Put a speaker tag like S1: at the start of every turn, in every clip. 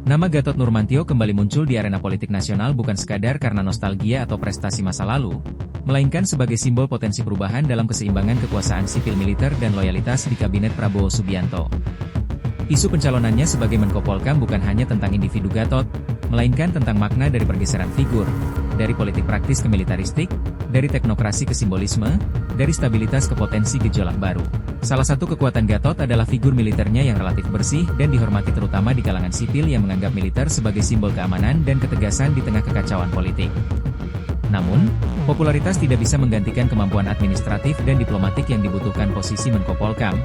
S1: Nama Gatot Nurmantio kembali muncul di arena politik nasional bukan sekadar karena nostalgia atau prestasi masa lalu, melainkan sebagai simbol potensi perubahan dalam keseimbangan kekuasaan sipil militer dan loyalitas di Kabinet Prabowo Subianto. Isu pencalonannya sebagai Menko Polkam bukan hanya tentang individu Gatot, melainkan tentang makna dari pergeseran figur, dari politik praktis ke militaristik, dari teknokrasi ke simbolisme, dari stabilitas ke potensi gejolak baru. Salah satu kekuatan Gatot adalah figur militernya yang relatif bersih dan dihormati terutama di kalangan sipil yang menganggap militer sebagai simbol keamanan dan ketegasan di tengah kekacauan politik. Namun, popularitas tidak bisa menggantikan kemampuan administratif dan diplomatik yang dibutuhkan posisi Menko Polkam,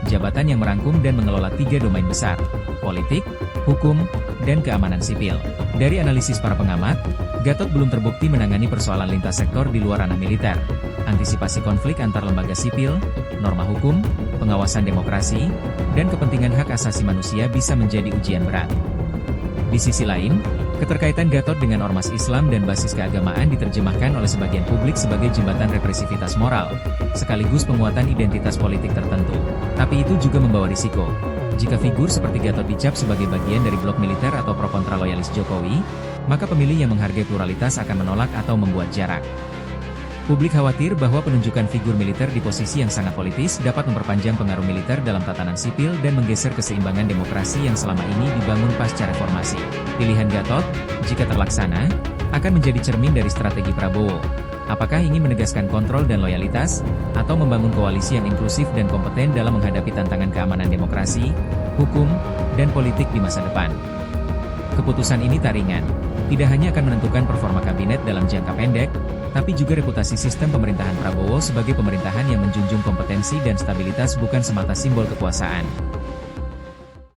S1: jabatan yang merangkum dan mengelola 3 domain besar, politik, hukum, dan keamanan sipil. Dari analisis para pengamat, Gatot belum terbukti menangani persoalan lintas sektor di luar ranah militer, antisipasi konflik antar lembaga sipil, norma hukum, pengawasan demokrasi, dan kepentingan hak asasi manusia bisa menjadi ujian berat. Di sisi lain, keterkaitan Gatot dengan ormas Islam dan basis keagamaan diterjemahkan oleh sebagian publik sebagai jembatan represivitas moral, sekaligus penguatan identitas politik tertentu. Tapi itu juga membawa risiko. Jika figur seperti Gatot dicap sebagai bagian dari blok militer atau pro kontra loyalis Jokowi, maka pemilih yang menghargai pluralitas akan menolak atau membuat jarak. Publik khawatir bahwa penunjukan figur militer di posisi yang sangat politis dapat memperpanjang pengaruh militer dalam tatanan sipil dan menggeser keseimbangan demokrasi yang selama ini dibangun pasca reformasi. Pilihan Gatot, jika terlaksana, akan menjadi cermin dari strategi Prabowo. Apakah ingin menegaskan kontrol dan loyalitas, atau membangun koalisi yang inklusif dan kompeten dalam menghadapi tantangan keamanan demokrasi, hukum, dan politik di masa depan? Keputusan ini tak ringan. Tidak hanya akan menentukan performa kabinet dalam jangka pendek, tapi juga reputasi sistem pemerintahan Prabowo sebagai pemerintahan yang menjunjung kompetensi dan stabilitas bukan semata simbol kekuasaan.